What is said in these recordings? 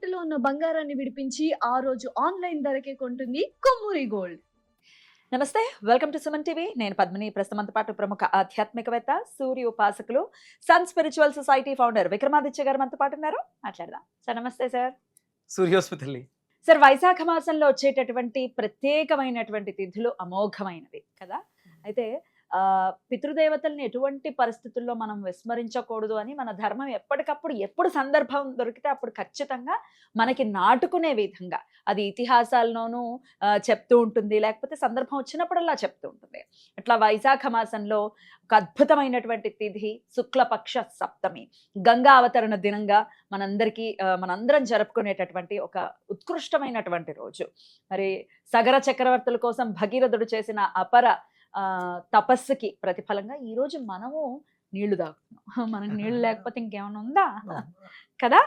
తాకట్టులో ఉన్న బంగారాన్ని విడిపించి ఆ రోజు ఆన్లైన్ ధరకే కొంటుంది కొమ్మూరి గోల్డ్. నమస్తే, వెల్కమ్ టు సుమన్ టీవీ. నేను పద్మిని. ప్రస్తుతంతో పాటు ప్రముఖ ఆధ్యాత్మికవేత్త, సూర్య ఉపాసకులు, Sun Spiritual Society founder Vikramaditya గారు మనతో పాటు ఉన్నారు. మాట్లాడదాం సార్. నమస్తే సార్. సూర్యోస్మితల్లి. సార్, వైశాఖ మాసంలో వచ్చేటటువంటి ప్రత్యేకమైనటువంటి తిథులు అమోఘమైనవి కదా. అయితే పితృదేవతల్ని ఎటువంటి పరిస్థితుల్లో మనం విస్మరించకూడదు అని మన ధర్మం ఎప్పటికప్పుడు ఎప్పుడు సందర్భం దొరికితే అప్పుడు ఖచ్చితంగా మనకి నాటుకునే విధంగా అది ఇతిహాసాల్లోనూ చెప్తూ ఉంటుంది, లేకపోతే సందర్భం వచ్చినప్పుడల్లా చెప్తూ ఉంటుంది. అట్లా వైశాఖ మాసంలో ఒక అద్భుతమైనటువంటి తిథి శుక్లపక్ష సప్తమి, గంగా అవతరణ దినంగా మనందరం జరుపుకునేటటువంటి ఒక ఉత్కృష్టమైనటువంటి రోజు. మరి సగర చక్రవర్తుల కోసం భగీరథుడు చేసిన అపర తపస్సుకి ప్రతిఫలంగా ఈ రోజు మనము నీళ్లు తాగుతున్నాం. మనకు నీళ్లు లేకపోతే ఇంకేమైనా ఉందా కదా.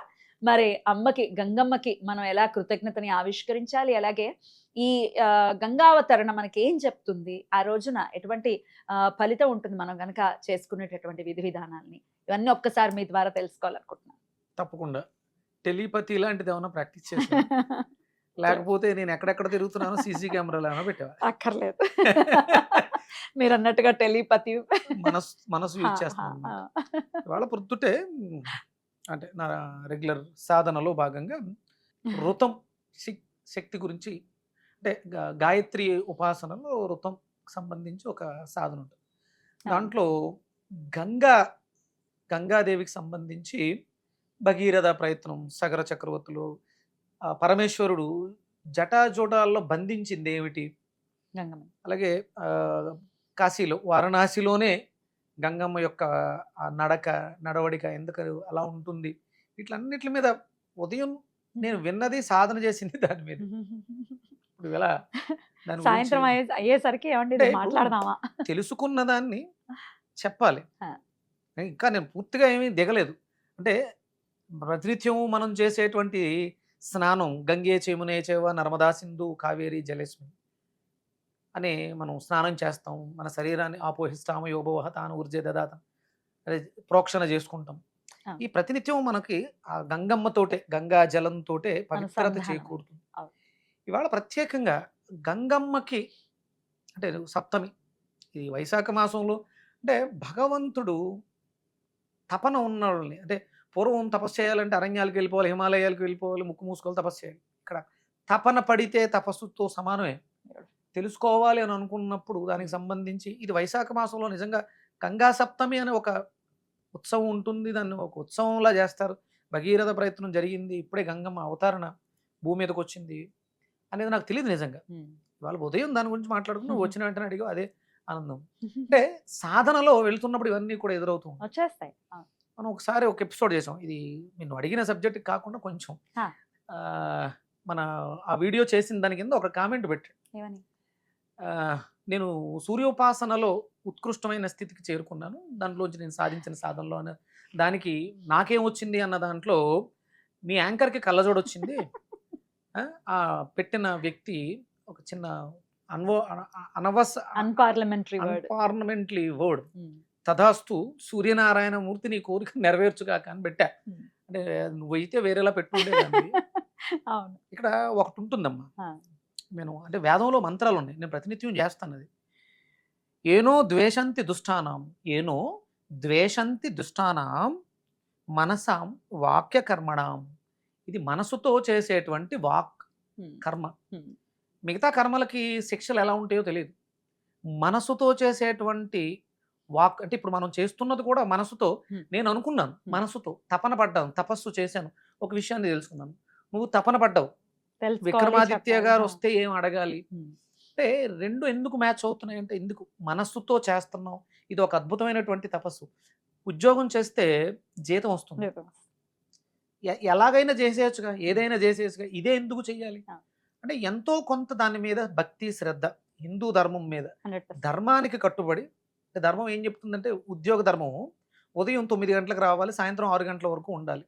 మరి అమ్మకి, గంగమ్మకి మనం ఎలా కృతజ్ఞతని ఆవిష్కరించాలి, అలాగే ఈ గంగావతరణ మనకి ఏం చెప్తుంది, ఆ రోజున ఎటువంటి ఫలితం ఉంటుంది మనం గనక చేసుకునేటటువంటి విధి విధానాల్ని, ఇవన్నీ ఒక్కసారి మీ ద్వారా తెలుసుకోవాలనుకుంటున్నాను. తప్పకుండా. టెలిపతి ఇలాంటిది ఏమైనా ప్రాక్టీస్ చేసా? లేకపోతే నేను ఎక్కడెక్కడ తిరుగుతున్నానో సీసీ కెమెరాలు ఏమైనా పెట్టావా? అక్కర్లేదు. మీరు అన్నట్టుగా టెలిపతి మనసు యూజ్ చేస్తాను. ఇవాళ పొద్దుటే అంటే నా రెగ్యులర్ సాధనలో భాగంగా ఋతం శక్తి గురించి, అంటే గాయత్రి ఉపాసనలో ఋతం సంబంధించి ఒక సాధన ఉంటుంది. దాంట్లో గంగాదేవికి సంబంధించి భగీరథ ప్రయత్నం, సగర చక్రవర్తులు, పరమేశ్వరుడు జటాజోటాల్లో బంధించింది ఏమిటి, గంగమ్మ. అలాగే కాశీలో, వారణాసిలోనే గంగమ్మ యొక్క నడవడిక ఎందుకు అలా ఉంటుంది, వీటిలన్నిటి మీద ఉదయం నేను విన్నది, సాధన చేసింది దాని మీద. ఇప్పుడు ఎలా సాయంత్రం అయ్యేసరికి ఏమండి మాట్లాడదామా, తెలుసుకున్న దాన్ని చెప్పాలి. ఇంకా నేను పూర్తిగా ఏమీ దిగలేదు. అంటే ప్రతినిత్యము మనం చేసేటువంటి స్నానం, గంగే చేమునే చేవ నర్మదా సింధు కావేరి జలేస్మి అని మనం స్నానం చేస్తాం. మన శరీరాన్ని ఆపోహిస్తాము, యోభవ తాను ఊర్జే దదాత, అదే ప్రోక్షణ చేసుకుంటాం. ఈ ప్రతినిత్యం మనకి ఆ గంగమ్మతోటే, గంగా జలంతోటే పవిత్రత చేకూరుతుంది. ఇవాళ ప్రత్యేకంగా గంగమ్మకి అంటే సప్తమి, ఈ వైశాఖ మాసంలో అంటే భగవంతుడు తపన ఉన్న వాళ్ళని, అంటే పూర్వం తపస్సు చేయాలంటే అరణ్యాలకు వెళ్ళిపోవాలి, హిమాలయాలకు వెళ్ళిపోవాలి, ముక్కు మూసుకోవాలి, తపస్సు చేయాలి. ఇక్కడ తపన పడితే తపస్సుతో సమానమే. తెలుసుకోవాలి అని అనుకున్నప్పుడు దానికి సంబంధించి ఇది వైశాఖ మాసంలో నిజంగా గంగా సప్తమి అనే ఒక ఉత్సవం ఉంటుంది. దాన్ని ఒక ఉత్సవంలా చేస్తారు. భగీరథ ప్రయత్నం జరిగింది, ఇప్పుడే గంగమ్మ అవతరణ భూమి మీదకి వచ్చింది అనేది నాకు తెలియదు నిజంగా. ఇవాళ ఉదయం దాని గురించి మాట్లాడుకుని వచ్చిన వెంటనే అడిగా, అదే ఆనందం. అంటే సాధనలో వెళ్తున్నప్పుడు ఇవన్నీ కూడా ఎదురవుతూ వచ్చేస్తాయి. మనం ఒకసారి ఒక ఎపిసోడ్ చేసాం, ఇది నేను అడిగిన సబ్జెక్ట్ కాకుండా కొంచెం మన ఆ వీడియో చేసిన దాని కింద ఒక కామెంట్ పెట్టాడు. నేను సూర్యోపాసనలో ఉత్కృష్టమైన స్థితికి చేరుకున్నాను, దాంట్లోంచి నేను సాధించిన సాధనలో దానికి నాకేం వచ్చింది అన్న దాంట్లో మీ యాంకర్కి కళ్ళజోడు వచ్చింది. ఆ పెట్టిన వ్యక్తి ఒక చిన్న అన్పార్లమెంటరీ వర్డ్, తథాస్తు సూర్యనారాయణ మూర్తి నీ కోరిక నెరవేర్చుగాక అని పెట్టా. అంటే నువ్వైతే వేరేలా పెట్టుకుంటే ఇక్కడ ఒకటి ఉంటుందమ్మా. నేను అంటే వేదంలో మంత్రాలు ఉన్నాయి, నేను ప్రతినిత్యం చేస్తాను. అది ఏనో ద్వేషంతి దుష్టానాం మనసాం వాక్య కర్మణాం. ఇది మనసుతో చేసేటువంటి వాక్ కర్మ. మిగతా కర్మలకి శిక్షలు ఎలా ఉంటాయో తెలియదు. మనసుతో చేసేటువంటి వాక్ అంటే ఇప్పుడు మనం చేస్తున్నది కూడా మనసుతో. నేను అనుకున్నాను, మనసుతో తపన పడ్డాను, తపస్సు చేశాను, ఒక విషయాన్ని తెలుసుకున్నాను. నువ్వు తపన పడ్డావు, విక్రమాదిత్య గారు వస్తే ఏం అడగాలి అంటే రెండు ఎందుకు మ్యాచ్ అవుతున్నాయి అంటే, ఎందుకు మనస్సుతో చేస్తున్నావు, ఇది ఒక అద్భుతమైనటువంటి తపస్సు. ఉద్యోగం చేస్తే జీతం వస్తుంది, ఎలాగైనా చేసేయచ్చుగా, ఏదైనా చేసేయచ్చుగా, ఇదే ఎందుకు చెయ్యాలి అంటే ఎంతో కొంత దాని మీద భక్తి శ్రద్ధ, హిందూ ధర్మం మీద, ధర్మానికి కట్టుబడి. ధర్మం ఏం చెప్తుందంటే, ఉద్యోగ ధర్మము ఉదయం 9 గంటలకు రావాలి, సాయంత్రం 6 గంటల వరకు ఉండాలి,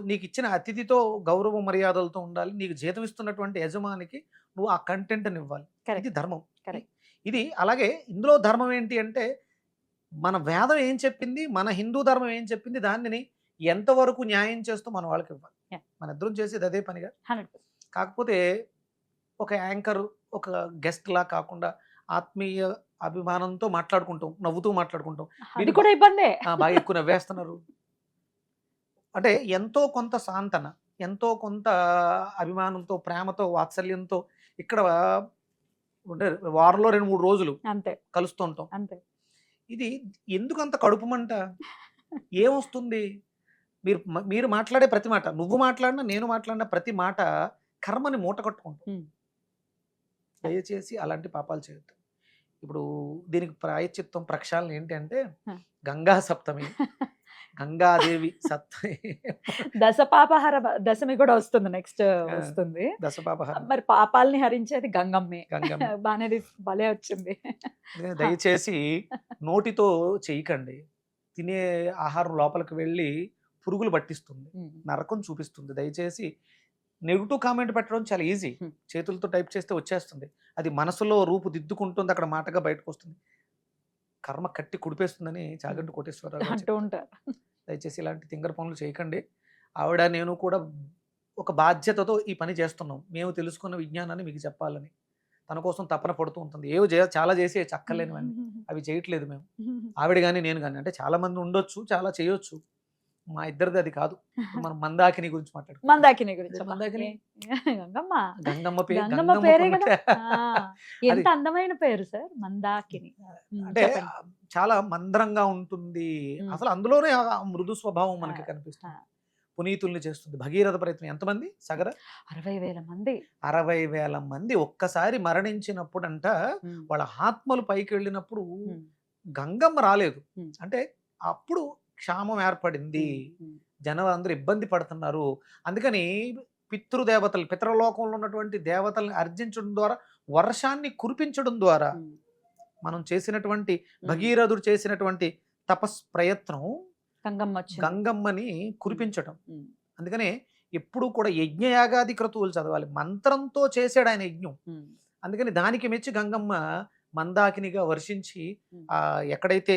నీకు ఇచ్చిన అతిథితో గౌరవ మర్యాదలతో ఉండాలి, నీకు జీతం ఇస్తున్నటువంటి యజమానికి నువ్వు ఆ కంటెంట్ని ఇవ్వాలి. ఇది ధర్మం. ఇది అలాగే ఇందులో ధర్మం ఏంటి అంటే, మన వేదం ఏం చెప్పింది, మన హిందూ ధర్మం ఏం చెప్పింది, దానిని ఎంతవరకు న్యాయం చేస్తూ మన వాళ్ళకి ఇవ్వాలి. Yeah. మన ఇద్దరం చేసేది అదే పనిగా. 100%. కాకపోతే ఒక యాంకర్, ఒక గెస్ట్ లా కాకుండా ఆత్మీయ అభిమానంతో మాట్లాడుకుంటాం, నవ్వుతూ మాట్లాడుకుంటాం. అది వీళ్ళు కూడా ఇబ్బందే. బాగా ఎక్కువ నవ్వేస్తున్నారు అంటే ఎంతో కొంత సాంతన, ఎంతో కొంత అభిమానంతో, ప్రేమతో, వాత్సల్యంతో ఇక్కడ అంటే వారంలో 2-3 రోజులు అంతే కలుస్తూ ఉంటాం. అంతే. ఇది ఎందుకంత కడుపు మంట? ఏమొస్తుంది? మీరు మాట్లాడే ప్రతి మాట, నువ్వు మాట్లాడినా నేను మాట్లాడిన ప్రతి మాట కర్మని మూట కట్టుకుంటాం. Hmm. దయచేసి అలాంటి పాపాలు చేయొద్దు. ఇప్పుడు దీనికి ప్రాయశ్చిత్తం, ప్రక్షాళన ఏంటి అంటే Hmm. గంగా సప్తమి, గంగాదేవి సప్తమి, దశమి కూడా వస్తుంది, నెక్స్ట్ వస్తుంది. దశపాపహరణ, మరి పాపాలని హరించేది గంగమ్మే. గంగమ్మ. బానే భలే వచ్చింది. అందుకని దయచేసి నోటితో చేయకండి. తినే ఆహారం లోపలికి వెళ్ళి పురుగులు పట్టిస్తుంది, నరకం చూపిస్తుంది. దయచేసి నెగిటివ్ కామెంట్ పెట్టడం చాలా ఈజీ. చేతులతో టైప్ చేస్తే వచ్చేస్తుంది. అది మనసులో రూపు దిద్దుకుంటుంది, అక్కడ మాటగా బయటకు వస్తుంది. కర్మ కట్టి కుడిపేస్తుందని చాగంటి కోటేశ్వరరావు గారు అంటూ చెప్పారు. ఉంటారు. దయచేసి ఇలాంటి తింగర పనులు చేయకండి. ఆవిడ నేను కూడా ఒక బాధ్యతతో ఈ పని చేస్తున్నాం. మేము తెలుసుకున్న విజ్ఞానాన్ని మీకు చెప్పాలని తన కోసం తపన పడుతూ ఉంటుంది. చాలా చేసి చక్కలేనివన్నీ అవి చేయట్లేదు మేము. ఆవిడ కానీ నేను కానీ, అంటే చాలా మంది ఉండొచ్చు, చాలా చేయొచ్చు. మా ఇద్దరిది అది కాదు. మనం మందాకిని గురించి మాట్లాడుకుంటాం. మందాకిని గురించి. మందాకిని గంగమ్మ. గంగమ్మ పేరు, గంగమ్మ పేరే కదా. ఎంత అది అందమైన పేరు సార్, మందాకిని. అంటే చెప్పండి. చాలా మంద్రంగా ఉంటుంది. అసలు అందులోనే ఆ మృదు స్వభావం మనకి కనిపిస్తుంది. పునీతుల్ని చేస్తుంది. భగీరథ ప్రయత్నం ఎంతమంది? సగర 60,000 మంది. 60,000 మంది ఒక్కసారి మరణించినప్పుడంట వాళ్ళ ఆత్మలు పైకి వెళ్ళినప్పుడు గంగమ్మ రాలేదు. అంటే అప్పుడు క్షామం ఏర్పడింది, జనం అందరూ ఇబ్బంది పడుతున్నారు. అందుకని పితృదేవతలు, పితృలోకంలో ఉన్నటువంటి దేవతల్ని అర్జించడం ద్వారా, వర్షాన్ని కురిపించడం ద్వారా మనం చేసినటువంటి భగీరథుడు చేసినటువంటి తపస్ ప్రయత్నం గంగమ్మని కురిపించటం. అందుకనే ఎప్పుడు కూడా యజ్ఞయాగాది క్రతువులు చదవాలి. మంత్రంతో చేసాడు ఆయన యజ్ఞం. అందుకని దానికి మెచ్చి గంగమ్మ మందాకినిగా వర్షించి ఎక్కడైతే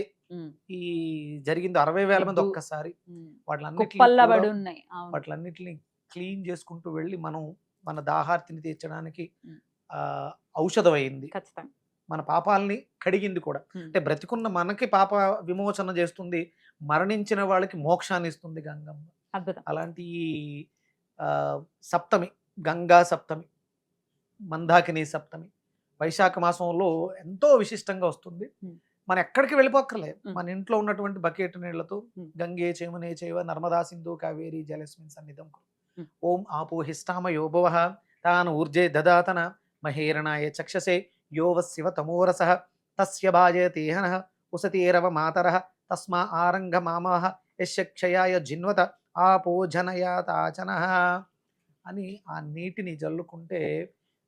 ఈ జరిగిందో 60,000 మంది ఒక్కసారి వాటిలన్నిటిని క్లీన్ చేసుకుంటూ వెళ్ళి మనం మన దాహార్తిని తీర్చడానికి ఔషధం అయింది. మన పాపాలని కడిగింది కూడా. అంటే బ్రతికున్న మనకి పాప విమోచన చేస్తుంది, మరణించిన వాళ్ళకి మోక్షాన్ని ఇస్తుంది గంగమ్మ. అలాంటి సప్తమి, గంగా సప్తమి, మందాకిని సప్తమి వైశాఖ మాసంలో ఎంతో విశిష్టంగా వస్తుంది. మనం ఎక్కడికి వెళ్ళిపోక్కర్లే. మన ఇంట్లో ఉన్నటువంటి బకెట్ నీళ్లతో గంగే చేమునే చేవ నర్మదా సింధు కావేరి జలస్మిన్ సన్నిధం ఓం ఆపోహిష్టామ యోభవ తాను ఊర్జే దదాతన మహేరణాయ చక్షసే యోవ శివ తమోరస తస్య భాజయతేహన ఉసతీరవ మాతర తస్మా ఆరంగ మామః యక్షయాయ జిన్వత ఆపోజనయాతాచన అని ఆ నీటిని జల్లుకుంటే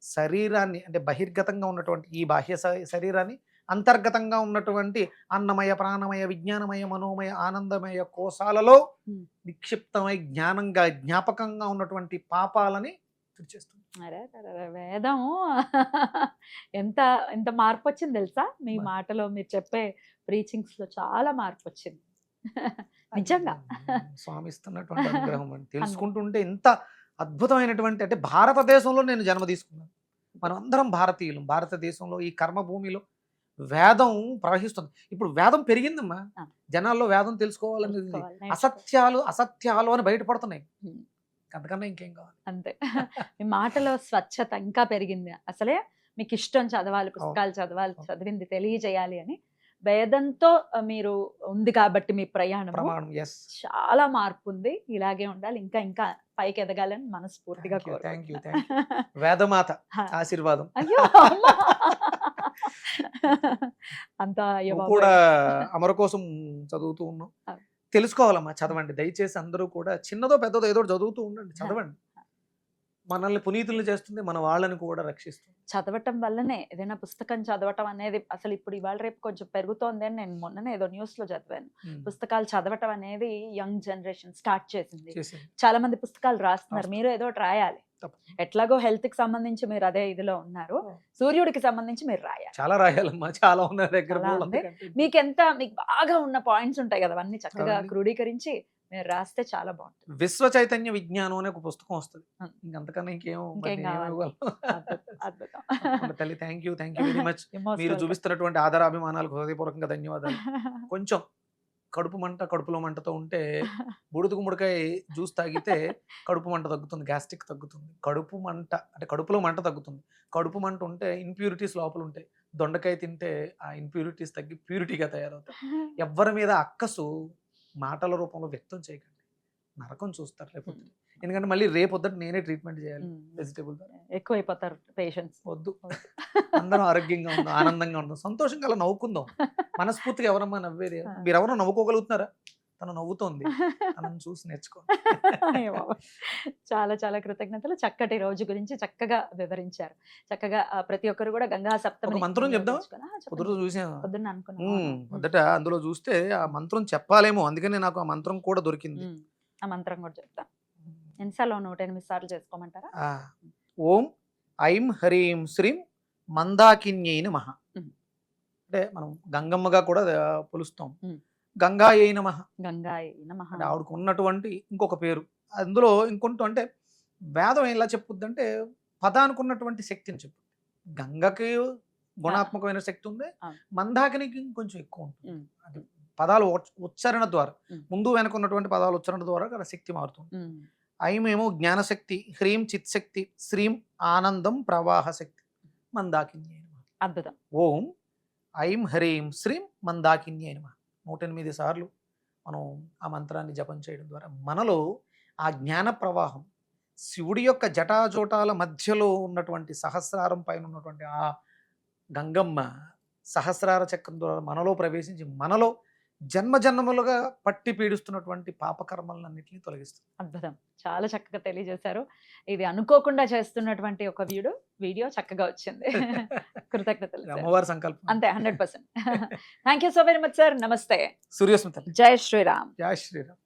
శరీరాన్ని, అంటే బహిర్గతంగా ఉన్నటువంటి ఈ బాహ్య శరీరాన్ని అంతర్గతంగా ఉన్నటువంటి అన్నమయ, ప్రాణమయ, విజ్ఞానమయ, మనోమయ, ఆనందమయ కోశాలలో నిక్షిప్తమై జ్ఞాపకంగా ఉన్నటువంటి పాపాలని తుడిచేస్తుంది. వేదం ఎంత ఎంత మార్పు వచ్చింది తెలుసా? మీ మాటలో, మీరు చెప్పే ప్రీచింగ్స్ లో చాలా మార్పు వచ్చింది నిజంగా. స్వామి ఇస్తున్నటువంటి అనుగ్రహం అని తెలుసుకుంటుంటే ఇంత అద్భుతమైనటువంటి, అంటే భారతదేశంలో నేను జన్మ తీసుకున్నాను. మనం అందరం భారతీయులు. భారతదేశంలో ఈ కర్మభూమిలో వేదం ప్రవహిస్తుంది. ఇప్పుడు వేదం పెరిగిందమ్మా, జనాల్లో వేదం తెలుసుకోవాలనేది. అసత్యాలు అని బయటపడుతున్నాయి. అంతకన్నా ఇంకేం కావాలి? అంతే. మీ మాటలో స్వచ్ఛత ఇంకా పెరిగింది. అసలే మీకు ఇష్టం చదవాలి, పుస్తకాలు చదవాలి, చదివింది తెలియజేయాలి అని వేదంతో మీరు ఉంది కాబట్టి మీ ప్రయాణం చాలా మార్పు ఉంది. ఇలాగే ఉండాలి, ఇంకా ఇంకా పైకి ఎదగాలని మనస్ఫూర్తిగా వేదమాత ఆశీర్వాదం. అయ్యో అంతా కూడా అమర కోసం చదువుతూ ఉన్నాం. తెలుసుకోవాలమ్మా, చదవండి దయచేసి. అందరూ కూడా చిన్నదో పెద్దదో ఏదో చదువుతూ ఉండండి, చదవండి. మనల్ని పునీతులు చేస్తుంది, మన వాళ్ళని కూడా రక్షిస్తుంది. చదవటం వల్లనే, ఏదైనా పుస్తకం చదవటం అనేది అసలు ఇప్పుడు ఇవాళ రేపు కొంచెం పెరుగుతోంది అని నేను మొన్ననే ఏదో న్యూస్ లో చదివాను. పుస్తకాలు చదవటం అనేది యంగ్ జనరేషన్ స్టార్ట్ చేసింది. చాలా మంది పుస్తకాలు రాస్తున్నారు, మీరు ఏదో రాయాలి. ఎట్లాగో హెల్త్ కి సంబంధించి మీరు అదే ఇదిలో ఉన్నారు, సూర్యుడికి సంబంధించి మీరు రాయాలి. చాలా రాయాలమ్మా, చాలా ఉన్న దగ్గర. మీకు బాగా ఉన్న పాయింట్స్ ఉంటాయి కదా, అవన్నీ చక్కగా క్రోడీకరించి మీరు రాస్తే చాలా బాగుంటుంది. విశ్వ చైతన్య విజ్ఞానం అనే ఒక పుస్తకం వస్తుంది. ఉం. ఇంకంతకన్నా ఇంకేం ఇంకేం మరి కావాలి? ఇవ్వగలను? అద్భుతం, అద్భుతం. తప్పకుండా తల్లి, thank you very much. You're most మీరు welcome. చూపిస్తున్నటువంటి ఆదరాభిమానాలకు హృదయపూర్వకంగా ధన్యవాదాలు. కొంచెం కడుపు మంట, కడుపులో మంటతో ఉంటే బుడుదుకు ముడకాయ జ్యూస్ తాగితే కడుపు మంట తగ్గుతుంది, గ్యాస్ట్రిక్ తగ్గుతుంది. కడుపు మంట అంటే కడుపులో మంట తగ్గుతుంది. కడుపు మంట ఉంటే ఇంప్యూరిటీస్ లోపల ఉంటాయి. దొండకాయ తింటే ఆ ఇంప్యూరిటీస్ తగ్గి ప్యూరిటీగా తయారవుతాయి. ఎవ్వరి మీద అక్కసు మాటల రూపంలో వ్యక్తం చేయకండి, నరకం చూస్తారు లేకపోతే. ఎందుకంటే మళ్ళీ రేపొద్దుట నేనే ట్రీట్మెంట్ చేయాలి వెజిటేబుల్ ద్వారా. ఎక్కువైపోతారు పేషెంట్స్. వద్దు, అందరం ఆరోగ్యంగా ఉందాం, ఆనందంగా ఉందాం, సంతోషంగా అలా నవ్వుకుందాం. మనస్ఫూర్తిగా ఎవరమ్మా నవ్వేది? మీరు ఎవరో నవ్వుకోగలుగుతున్నారా? తను నవ్వుతోంది, తనను చూసి నేర్చుకో. అయ్య బాబోయ్. చాలా చాలా కృతజ్ఞతలు. చక్కటి రోజు గురించి చక్కగా వివరించారు. చక్కగా ప్రతి ఒక్కరు కూడా గంగా సప్తమి ఒక మంత్రం చెప్దామా? పొద్దున చూసాను, పొద్దున్న అనుకున్నాను. మొదట అందులో చూస్తే ఆ మంత్రం చెప్పాలేమో, అందుకనే నాకు ఆ మంత్రం కూడా దొరికింది. ఆ మంత్రం కూడా చెప్తా. ఎన్నిసార్లు 108 సార్లు చేసుకోమంటారా? ఓం ఐం హ్రీం శ్రీం మందాకిన్యై నమః. అంటే మనం గంగమ్మగా కూడా పిలుస్తాం. గంగాయై నమః, గంగాయ నమః. అంటే ఆవిడకు ఉన్నటువంటి ఇంకొక పేరు. అందులో ఇంకొంటూ అంటే వేదం ఎలా చెప్పుద్ది అంటే పదానికి ఉన్నటువంటి శక్తిని చెప్పు. గంగకి గుణాత్మకమైన శక్తి ఉంది, మందాకినికి కొంచెం ఎక్కువ ఉంటుంది. అంటే పదాలు ఉచ్చారణ ద్వారా, ముందు వెనక ఉన్నటువంటి పదాలు ఉచ్చారణ ద్వారా శక్తి మారుతుంది. ఐమేమో జ్ఞానశక్తి, హ్రీం చిత్శక్తి, శ్రీం ఆనందం ప్రవాహ శక్తి, మందాకిన్యై నమః. అద్భుతం. ఓం ఐం హ్రీం శ్రీం మందాకిన్యై నమః 108 సార్లు మనం ఆ మంత్రాన్ని జపం చేయడం ద్వారా మనలో ఆ జ్ఞాన ప్రవాహం, శివుడి యొక్క జటాజోటాల మధ్యలో ఉన్నటువంటి సహస్రారం పైన ఉన్నటువంటి ఆ గంగమ్మ సహస్రార చక్రం ద్వారా మనలో ప్రవేశించి మనలో జన్మ జన్మలుగా పట్టి పీడిస్తున్నటువంటి పాపకర్మలన్నింటినీ తొలగిస్తుంది. అద్భుతం. చాలా చక్కగా తెలియజేశారు. ఇది అనుకోకుండా చేస్తున్నటువంటి ఒక వీడియో చక్కగా వచ్చింది. కృతజ్ఞతలు. అమ్మవారి సంకల్పం అంతే, 100%. Thank you so very much sir. నమస్తే. సూర్యస్మిత. జై శ్రీరామ్. జై శ్రీరామ్.